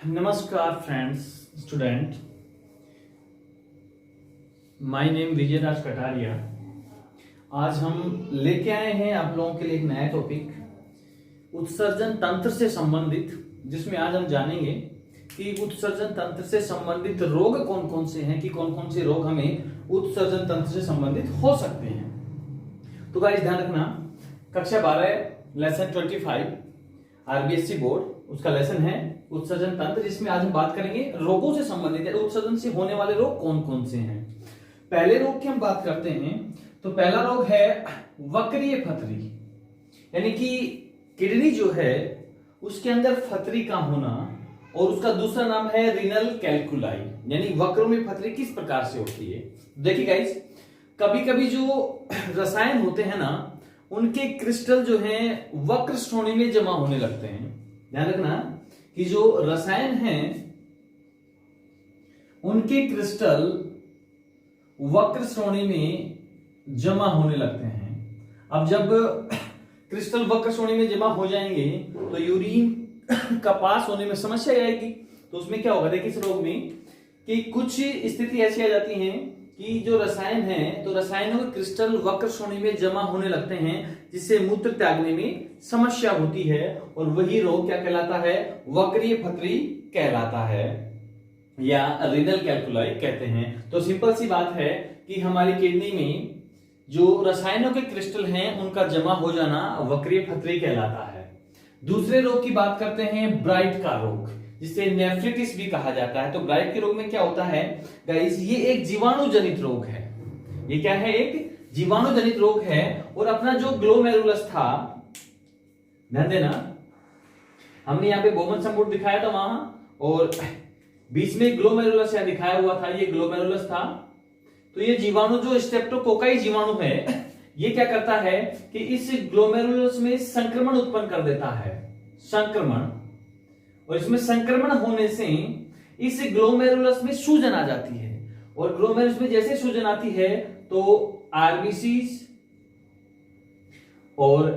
नमस्कार friends, student. My name विजय राज कटारिया। आज हम लेके आए हैं आप लोगों के लिए एक नया टॉपिक उत्सर्जन तंत्र से संबंधित, जिसमें आज हम जानेंगे कि उत्सर्जन तंत्र से संबंधित रोग कौन कौन से हैं, कि कौन कौन से रोग हमें उत्सर्जन तंत्र से संबंधित हो सकते हैं। तो गाइस ध्यान रखना, कक्षा 12 लेसन 25 आरबीएससी बोर्ड, उसका लेसन है उत्सर्जन तंत्र, जिसमें आज हम बात करेंगे रोगों से संबंधित है। उत्सर्जन से होने वाले रोग कौन कौन से हैं। पहले रोग की हम बात करते हैं तो पहला रोग है वक्रीय फतरी, यानी कि किडनी जो है उसके अंदर फतरी का होना, और उसका दूसरा नाम है रीनल कैल्कुलाई, यानी वक्रों में फतरी किस प्रकार से होती है। देखिए गाइस, कभी कभी जो रसायन होते हैं ना, उनके क्रिस्टल जो हैं वक्र श्रेणी में जमा होने लगते हैं। ध्यान रखना कि जो रसायन हैं उनके क्रिस्टल वक्र श्रेणी में जमा होने लगते हैं। अब जब क्रिस्टल वक्र श्रेणी में जमा हो जाएंगे तो यूरिन का पास होने में समस्या आएगी। तो उसमें क्या होगा, देखिए इस रोग में कि कुछ स्थिति ऐसी आ जाती है कि जो रसायन है तो रसायनों के क्रिस्टल वक्र श्रेणी में जमा होने लगते हैं, जिससे मूत्र त्यागने में समस्या होती है, और वही रोग क्या कहलाता है, वक्रीय फतरी कहलाता है, या रीनल कैल्कुलाई कहते हैं। तो सिंपल सी बात है कि हमारी किडनी में जो रसायनों के क्रिस्टल हैं उनका जमा हो जाना वक्रीय फतरी कहलाता है। दूसरे रोग की बात करते हैं ब्राइट का रोग, जिसे नेफ्रिटिस भी कहा जाता है। तो ब्राइट के रोग में क्या होता है गाइस, ये एक जीवाणु जनित रोग है। ये क्या है, एक जीवाणु जनित रोग है। और अपना जो ग्लोमेरुलस था, ध्यान देना, हमने यहाँ पे बोमन संपुट दिखाया था वहां, और बीच में ग्लोमेरुलस यहाँ दिखाया हुआ था, ये ग्लोमेरुलस था। तो ये जीवाणु जो स्ट्रेप्टोकोकाई जीवाणु है, ये क्या करता है कि इस ग्लोमेरुलस में संक्रमण उत्पन्न कर देता है, संक्रमण। और इसमें संक्रमण होने से इस ग्लोमेरुलस में सूजन आ जाती है, और ग्लोमेरुलस में जैसे सूजन आती है तो आरबीसीज और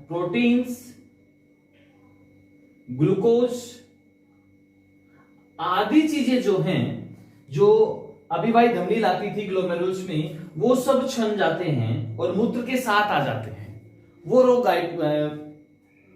प्रोटीन्स, ग्लूकोज आदि चीजें जो हैं, जो अभिवाही धमनी लाती थी ग्लोमेरुलस में, वो सब छन जाते हैं और मूत्र के साथ आ जाते हैं। वो रोग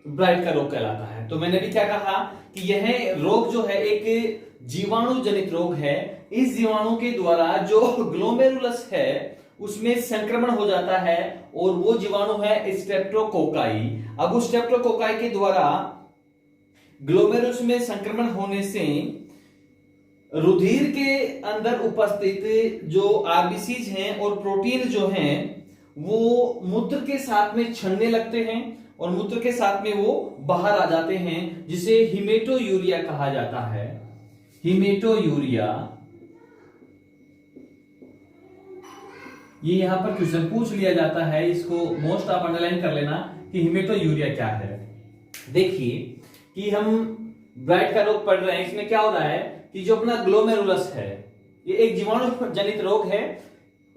ब्राइट का रोग कहलाता है। तो मैंने भी क्या कहा कि यह रोग जो है एक जीवाणु जनित रोग है। इस जीवाणु के द्वारा जो ग्लोमेरुलस है उसमें संक्रमण हो जाता है, और वो जीवाणु है स्ट्रेप्टोकोकाई। अब उस स्ट्रेप्टोकोकाई के द्वारा ग्लोमेरुलस में संक्रमण होने से रुधिर के अंदर उपस्थित जो आरबीसीज हैं और प्रोटीन जो हैं वो मूत्र के साथ में छनने लगते हैं, और मूत्र के साथ में वो बाहर आ जाते हैं, जिसे हिमेटोयूरिया कहा जाता है। हिमेटोयूरिया, ये यहां पर क्वेश्चन पूछ लिया जाता है, इसको मोस्ट आप अंडरलाइन कर लेना कि हिमेटोयूरिया क्या है। देखिए कि हम ब्राइट का रोग पढ़ रहे हैं, इसमें क्या हो रहा है कि जो अपना ग्लोमेरुलस है ये एक जीवाणु जनित रोग है,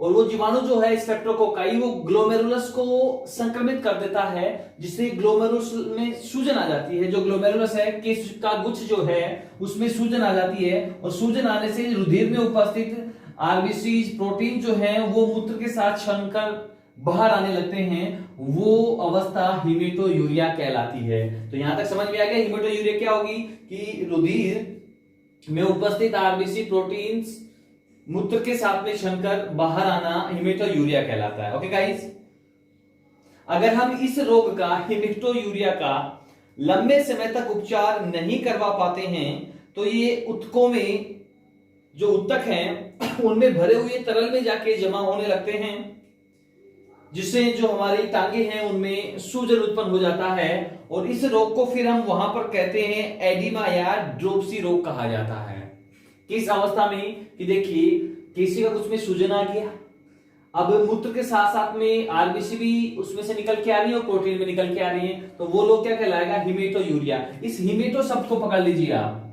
और वो जीवाणु जो है स्ट्रेप्टोकोकाई वो ग्लोमेरुलस को संक्रमित कर देता है, जिससे ग्लोमेरुलस में सूजन आ जाती है। जो ग्लोमेरुलस है का गुच्छ जो है उसमें सूजन आ जाती है, और सूजन आने से रुधिर में उपस्थित आरबीसीज प्रोटीन जो है वो मूत्र के साथ छनकर बाहर आने लगते हैं। वो अवस्था हिमेटोयूरिया कहलाती है। तो यहां तक समझ में आ गया हिमेटोयूरिया क्या होगी, कि रुधिर में उपस्थित आरबीसी प्रोटीन्स मूत्र के साथ में छनकर बाहर आना हिमेटोयूरिया कहलाता है। ओके गाइस, अगर हम इस रोग का, हिमेटोयूरिया का, लंबे समय तक उपचार नहीं करवा पाते हैं तो ये ऊतकों में, जो ऊतक हैं उनमें भरे हुए तरल में जाके जमा होने लगते हैं, जिससे जो हमारी टांगे हैं उनमें सूजन उत्पन्न हो जाता है। और इस रोग को फिर हम वहां पर कहते हैं एडिमा या ड्रोप्सी रोग कहा जाता है। किस अवस्था में, कि देखिए किसी का कुछ में सूजन आ गया, अब मूत्र के साथ साथ में आरबीसी भी उसमें से निकल के आ रही है और प्रोटीन में निकल के आ रही है, तो वो लोग क्या कहलाएगा, हिमेटोयूरिया। इस हिमेटो शब्द को पकड़ लीजिए आप,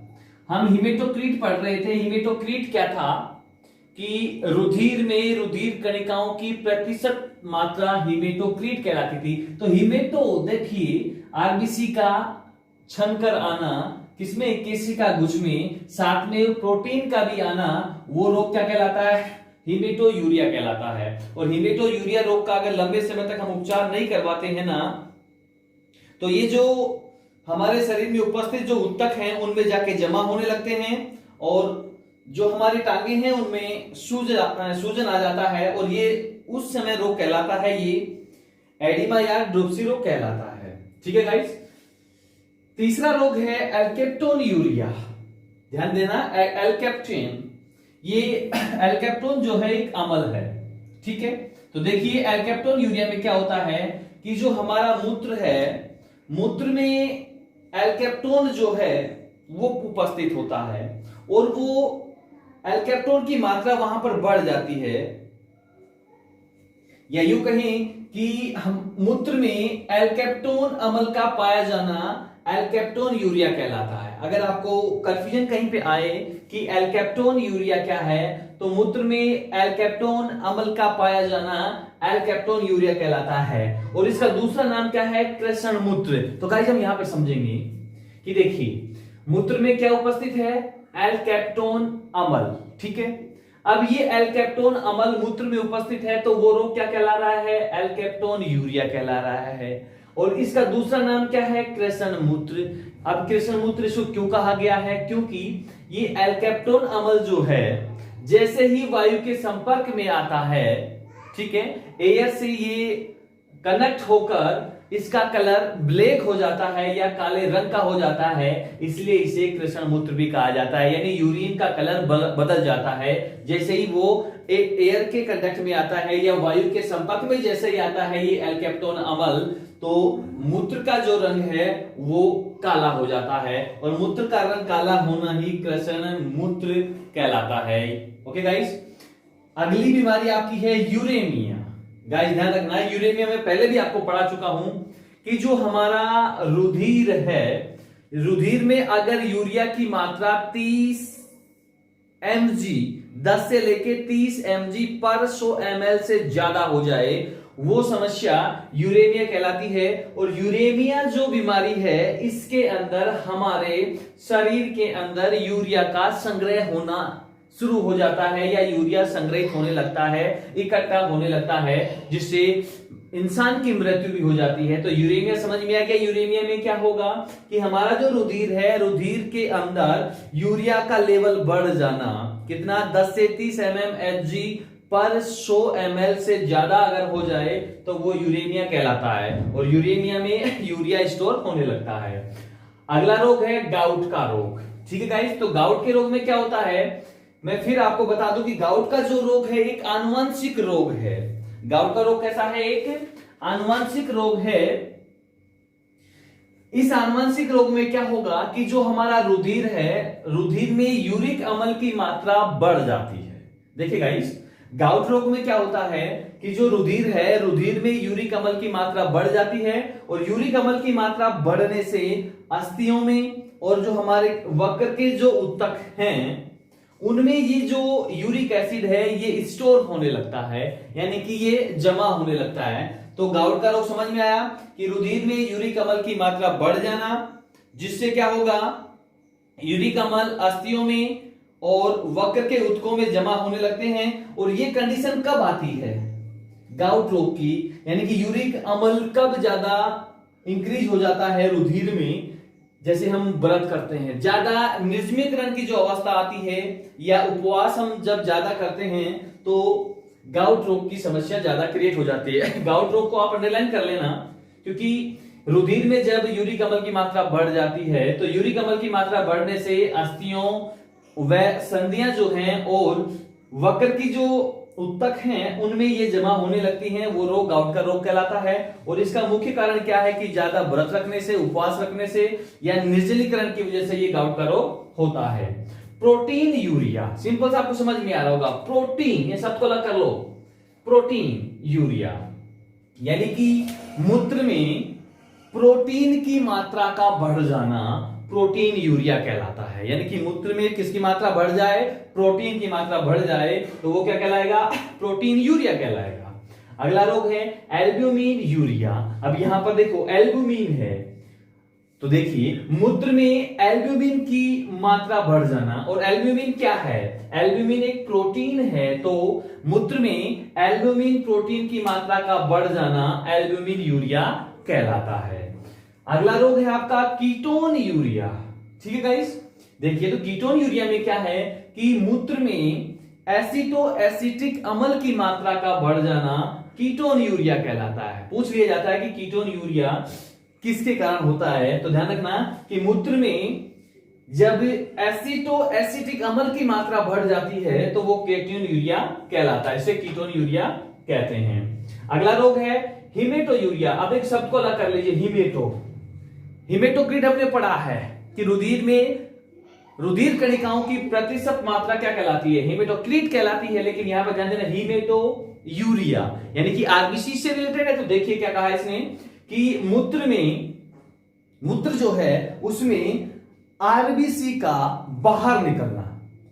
हम हिमेटोक्रीट पढ़ रहे थे। हिमेटोक्रीट क्या था कि रुधिर में रुधिर कणिकाओं की प्रतिशत मात्रा हिमेटोक्रीट कहलाती थी। तो हिमेटो देखिए आरबीसी का छन कर आना, किसमें, केशिका गुच्छ में, साथ में प्रोटीन का भी आना, वो रोग क्या कहलाता है, हीमेटोयूरिया कहलाता है। और हीमेटोयूरिया रोग का अगर लंबे समय तक हम उपचार नहीं करवाते हैं ना, तो ये जो हमारे शरीर में उपस्थित जो ऊतक हैं उनमें जाके जमा होने लगते हैं, और जो हमारी टांगे हैं उनमें सूजन आ जाता है, और ये उस समय रोग कहलाता है, ये एडिमा या ड्रोप्सी रोग कहलाता है। ठीक है गाइस। तीसरा रोग है एल्केप्टोन्यूरिया। ध्यान देना, एल्केप्टेन, ये एल्केप्टोन जो है एक अम्ल है। ठीक है, तो देखिए एल्केप्टोन्यूरिया में क्या होता है कि जो हमारा मूत्र है, मूत्र में एल्केप्टोन जो है वो उपस्थित होता है, और वो एल्केप्टोन की मात्रा वहां पर बढ़ जाती है, या यूं कहें कि हम मूत्र में एल्केप्टोन अम्ल का पाया जाना एल्केप्टोन यूरिया कहलाता है। अगर आपको कंफ्यूजन कहीं पे आए कि एल्केप्टोन यूरिया क्या है, तो मूत्र में एल्केप्टोन अम्ल का पाया जाना एल्केप्टोन यूरिया कहलाता है। और इसका दूसरा नाम क्या है, कृष्ण मूत्र। तो गाइस हम यहां पे समझेंगे कि देखिए मूत्र में क्या उपस्थित है, एल्केप्टोन अम्ल। ठीक है, अब ये एल्केप्टोन अम्ल मूत्र में उपस्थित है, तो वो रोग क्या कहला रहा है, एल्केप्टोन यूरिया कहला रहा है। और इसका दूसरा नाम क्या है, कृष्ण मूत्र। अब कृष्ण मूत्र इसको क्यों कहा गया है, क्योंकि ये एल्केप्टोन अम्ल जो है जैसे ही वायु के संपर्क में आता है, ठीक है, एयर से ये कनेक्ट होकर इसका कलर ब्लैक हो जाता है या काले रंग का हो जाता है, इसलिए इसे कृष्ण मूत्र भी कहा जाता है। यानी यूरिन का कलर बदल जाता है जैसे ही वो एयर के कंटेक्ट में आता है या वायु के संपर्क में जैसे ही आता है ये एल्केप्टोन अम्ल, तो मूत्र का जो रंग है वो काला हो जाता है, और मूत्र का रंग काला होना ही कृष्ण मूत्र कहलाता है। ओके गाइस, अगली बीमारी आपकी है यूरेमिया। गाइस ध्यान रखना, यूरेमिया में पहले भी आपको पढ़ा चुका हूं कि जो हमारा रुधिर है, रुधिर में अगर यूरिया की मात्रा 30 mg 10 से लेके 30 mg पर 100 ml से ज्यादा हो जाए, वो समस्या यूरेमिया कहलाती है। और यूरेमिया जो बीमारी है, इसके अंदर हमारे शरीर के अंदर यूरिया का संग्रह होना शुरू हो जाता है, या यूरिया संग्रहित होने लगता है, इकट्ठा होने लगता है, जिससे इंसान की मृत्यु भी हो जाती है। तो यूरेमिया समझ में आ गया। यूरेमिया में क्या होगा कि हमारा जो रुधिर है, रुधिर के अंदर यूरिया का लेवल बढ़ जाना, कितना, 10 से 30 mmHg पर 100 ml से ज्यादा अगर हो जाए तो वो यूरेमिया कहलाता है, और यूरेमिया में यूरिया स्टोर होने लगता है। अगला रोग है गाउट का रोग। ठीक है गाइस, तो गाउट के रोग में क्या होता है, मैं फिर आपको बता दूं कि गाउट का जो रोग है एक आनुवंशिक रोग है। गाउट का रोग कैसा है, एक आनुवंशिक रोग है। इस आनुवंशिक रोग में क्या होगा कि जो हमारा रुधिर है, रुधिर में यूरिक अम्ल की मात्रा बढ़ जाती है। देखिए गाइस, गाउट रोग में क्या होता है कि जो रुधिर है, रुधिर में यूरिक अम्ल की मात्रा बढ़ जाती है, और यूरिक अम्ल की मात्रा बढ़ने से अस्थियों में और जो हमारे वक्र के जो ऊतक हैं उनमें ये जो यूरिक एसिड है ये स्टोर होने लगता है, यानी कि ये जमा होने लगता है। तो गाउट का रोग समझ में आया कि रुधिर में यूरिक अम्ल की मात्रा बढ़ जाना, जिससे क्या होगा, यूरिक अम्ल अस्थियों में और वक्र के ऊतकों में जमा होने लगते हैं। और ये कंडीशन कब आती है गाउट रोग की, यानी कि यूरिक अम्ल कब ज्यादा इंक्रीज हो जाता है रुधिर में, जैसे हम व्रत करते हैं, ज्यादा निर्जमीकरण की जो अवस्था आती है, या उपवास हम जब ज्यादा करते हैं, तो गाउट रोग की समस्या ज्यादा क्रिएट हो जाती है। गाउट रोग को आप अंडरलाइन कर लेना, क्योंकि रुधिर में जब यूरिक अम्ल की मात्रा बढ़ जाती है, तो यूरिक अम्ल की मात्रा बढ़ने से अस्थियों व संधियां जो हैं और वक्र की जो ऊतक हैं उनमें ये जमा होने लगती हैं, वो रोग गाउट का रोग कहलाता है। और इसका मुख्य कारण क्या है कि ज्यादा व्रत रखने से, उपवास रखने से या निर्जलीकरण की वजह से ये गाउट का रोग होता है। प्रोटीन यूरिया, सिंपल से आपको समझ में आ रहा होगा, प्रोटीन, ये सबको अलग कर लो, प्रोटीन यूरिया, यानी कि मूत्र में प्रोटीन की मात्रा का बढ़ जाना प्रोटीन यूरिया कहलाता है। यानी कि मूत्र में किसकी मात्रा बढ़ जाए, प्रोटीन की मात्रा बढ़ जाए, तो वो क्या कहलाएगा, प्रोटीन यूरिया कहलाएगा। अगला रोग है एल्ब्यूमिन यूरिया। अब यहां पर देखो एल्ब्यूमिन है, तो देखिए मूत्र में एल्ब्यूमिन की मात्रा बढ़ जाना, और एल्ब्यूमिन क्या है, एल्ब्यूमिन एक प्रोटीन है, तो मूत्र में एल्ब्यूमिन प्रोटीन की मात्रा का बढ़ जाना एल्ब्यूमिन यूरिया कहलाता है। अगला रोग है आपका कीटोन यूरिया। ठीक है गाइस, देखिए तो कीटोन यूरिया में क्या है कि मूत्र में एसिटो एसिटिक अम्ल की मात्रा का बढ़ जाना कीटोन यूरिया कहलाता है। पूछ लिया जाता है कि कीटोन यूरिया किसके कारण होता है, तो ध्यान रखना कि मूत्र में जब एसिटो एसिटिक अम्ल की मात्रा बढ़ जाती है तो वो कीटोन यूरिया कहलाता है, इसे कीटोन यूरिया कहते हैं। अगला रोग है हिमेटो यूरिया। अब एक शब्द को अलग कर लीजिए, हिमेटो। हिमेटोक्रिट हमने पढ़ा है कि रुधिर में रुधिर कणिकाओं की प्रतिशत मात्रा क्या कहलाती है, हिमेटोक्रिट कहलाती है, लेकिन यहां पर ध्यान देना हिमेटो यूरिया यानी कि आरबीसी से रिलेटेड है। तो देखिए क्या कहा इसने कि मूत्र जो है उसमें आरबीसी का बाहर निकलना,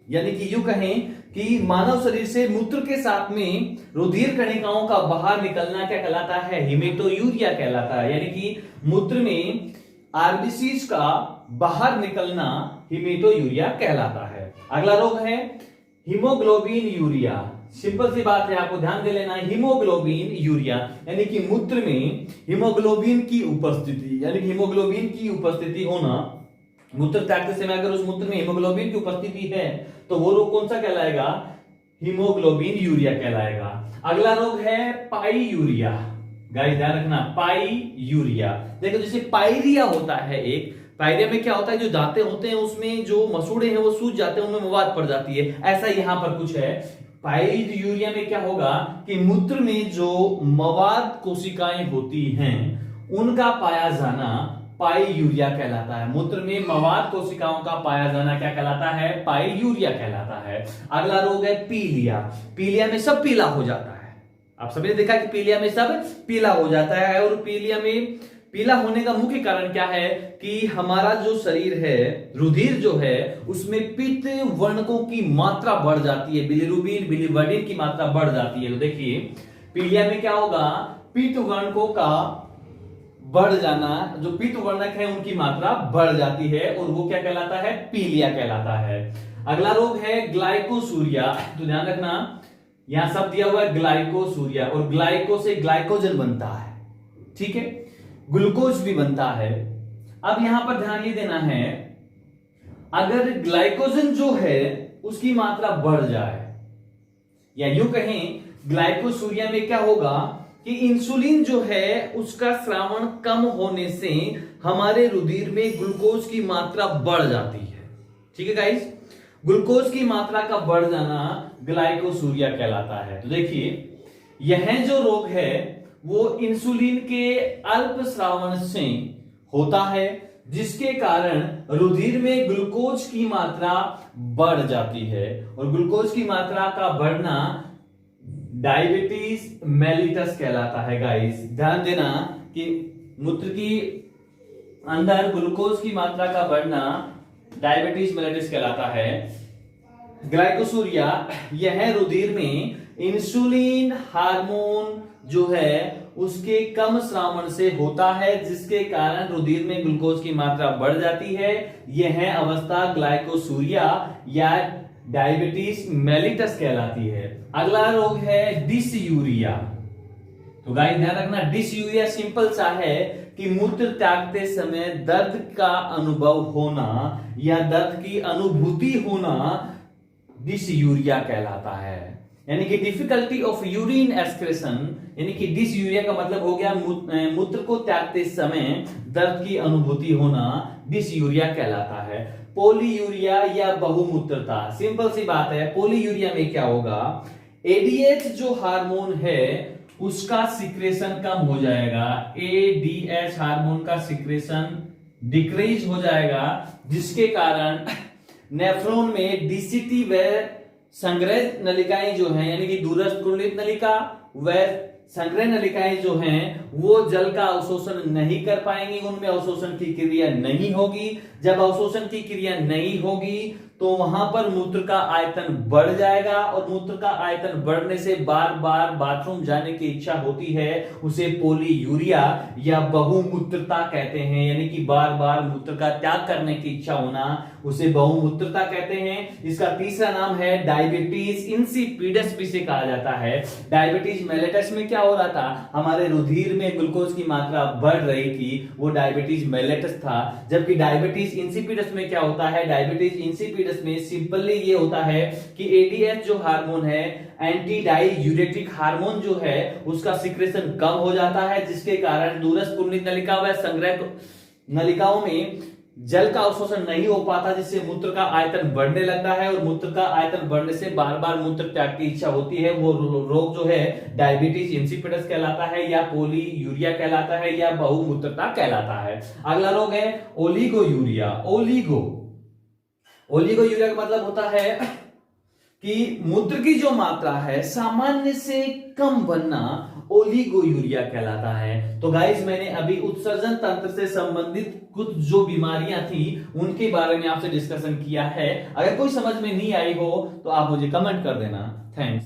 यानी कि यूं कहें कि मानव शरीर से मूत्र के साथ में रुधिर कणिकाओं का बाहर निकलना क्या कहलाता है, हिमेटोयूरिया कहलाता है, यानी कि मूत्र में आरबीसी का बाहर निकलना हिमेटोयूरिया कहलाता है। अगला रोग है हीमोग्लोबिन यूरिया। सिंपल सी बात है, आपको ध्यान दे लेना, हीमोग्लोबिन यूरिया यानी कि मूत्र में हीमोग्लोबिन की उपस्थिति, यानी कि हीमोग्लोबिन की उपस्थिति होना, मूत्र त्यागते समय अगर उस मूत्र में हीमोग्लोबिन की उपस्थिति है तो वो रोग कौन सा कहलाएगा, हीमोग्लोबिन यूरिया कहलाएगा। अगला रोग है पाई यूरिया। गाइस ध्यान रखना, पाई यूरिया। देखो जैसे पायरिया होता है, एक पायरिया में क्या होता है, जो दांते होते हैं उसमें जो मसूड़े हैं वो सूज जाते हैं, उनमें मवाद पड़ जाती है, ऐसा यहां पर कुछ है। पाई यूरिया में क्या होगा कि मूत्र में जो मवाद कोशिकाएं होती हैं उनका पाया जाना पाई यूरिया कहलाता है। मूत्र में मवाद कोशिकाओं का पाया जाना क्या कहलाता है, पाई यूरिया कहलाता है। अगला रोग है पीलिया। पीलिया में सब पीला हो जाता है, आप सभी ने देखा कि पीलिया में सब पीला हो जाता है, और पीलिया में पीला होने का मुख्य कारण क्या है कि हमारा जो शरीर है, रुधिर जो है उसमें पित्त वर्णकों की मात्रा बढ़ जाती है, बिलिरुबिन बिलिवर्डिन की मात्रा बढ़ जाती है। तो देखिए पीलिया में क्या होगा, पित्त वर्णकों का बढ़ जाना, जो पित्त वर्णक है उनकी मात्रा बढ़ जाती है, और वो क्या कहलाता है, पीलिया कहलाता है। अगला रोग है ग्लाइकोसूरिया। तो ध्यान रखना यहां सब दिया हुआ है ग्लाइकोसूरिया, और ग्लाइको से ग्लाइकोजन बनता है, ठीक है, ग्लूकोज भी बनता है। अब यहां पर ध्यान ये देना है, अगर ग्लाइकोजन जो है उसकी मात्रा बढ़ जाए, या यूं कहें ग्लाइकोसूरिया में क्या होगा कि इंसुलिन जो है उसका स्रावण कम होने से हमारे रुधिर में ग्लूकोज की मात्रा बढ़ जाती है। ठीक है गाइस, ग्लूकोज की मात्रा का बढ़ जाना ग्लाइकोसूरिया कहलाता है। तो देखिए यह जो रोग है वो इंसुलिन के अल्प स्रावण से होता है, जिसके कारण रुधिर में ग्लूकोज की मात्रा बढ़ जाती है, और ग्लूकोज की मात्रा का बढ़ना डायबिटीज मेलिटस कहलाता है। गाइस ध्यान देना कि मूत्र की अंदर ग्लूकोज की मात्रा का बढ़ना डायबिटीज मेलिटस कहलाता है। ग्लाइकोसूरिया यह रुधिर में इंसुलिन हार्मोन जो है उसके कम स्रावण से होता है, जिसके कारण रुधिर में ग्लूकोज की मात्रा बढ़ जाती है। यह अवस्था ग्लाइकोसूरिया या डायबिटीज मेलिटस कहलाती है। अगला रोग है डिसयूरिया। तो गाइस ध्यान रखना, डिसयूरिया सिंपल सा है कि मूत्र त्यागते समय दर्द का अनुभव होना या दर्द की अनुभूति होना डिसयूरिया कहलाता है, यानी कि डिफिकल्टी ऑफ यूरिन एक्सक्रेशन, यानी कि डिसयूरिया का मतलब हो गया मूत्र को त्यागते समय दर्द की अनुभूति होना डिसयूरिया कहलाता है। पोलीयूरिया या बहुमूत्रता, सिंपल सी बात है, पोलीयूरिया में क्या होगा, एडीएच जो हार्मोन है उसका सिक्रेशन कम हो जाएगा, एडीएच हार्मोन का सिक्रेशन डिक्रीज हो जाएगा, जिसके कारण नेफ्रॉन में डीसीटी व संग्रह नलिकाएं जो हैं, यानी कि दूरस्थ कुंडलित नलिका व संग्रह नलिकाएं जो हैं वो जल का अवशोषण नहीं कर पाएंगी, उनमें अवशोषण की क्रिया नहीं होगी। जब अवशोषण की क्रिया नहीं होगी तो वहां पर मूत्र का आयतन बढ़ जाएगा, और मूत्र का आयतन बढ़ने से बार बार बाथरूम जाने की इच्छा होती है, उसे पोलीयूरिया या बहुमूत्रता कहते हैं। यानी कि बार बार मूत्र का त्याग करने की इच्छा होना, उसे बहुमूत्रता कहते हैं। इसका तीसरा नाम है डायबिटीज इंसिपिडस भी से कहा जाता है। डायबिटीज मेलेटस में क्या हो रहा था, हमारे रुधिर में ग्लूकोज की मात्रा बढ़ रही थी, वो डायबिटीज मेलेटस था। जबकि डायबिटीज इंसिपिडस में क्या होता है, डायबिटीज इंसिपिडस में सिंपली ये होता है कि एडीएच जो हार्मोन है, एंटी डाययूरेटिक हार्मोन जो है, उसका सिक्रेशन कम हो जाता है, जिसके कारण दूरस्थ कुंडली नलिका व संग्रह नलिकाओं में जल का अवशोषण नहीं हो पाता, जिससे मूत्र का आयतन बढ़ने लगता है, और मूत्र का आयतन बढ़ने से बार बार मूत्र त्याग की इच्छा होती है। वो रोग जो है डायबिटीज इंसिपिडस कहलाता है, या पोलीयूरिया कहलाता है, या बहुमूत्रता कहलाता है। अगला रोग है ओलिगोयूरिया। ओलिगोयूरिया का मतलब होता है कि मूत्र की जो मात्रा है सामान्य से कम बनना ओलिगोयूरिया कहलाता है। तो गाइस, मैंने अभी उत्सर्जन तंत्र से संबंधित कुछ जो बीमारियां थी उनके बारे में आपसे डिस्कशन किया है। अगर कोई समझ में नहीं आई हो तो आप मुझे कमेंट कर देना। थैंक्स।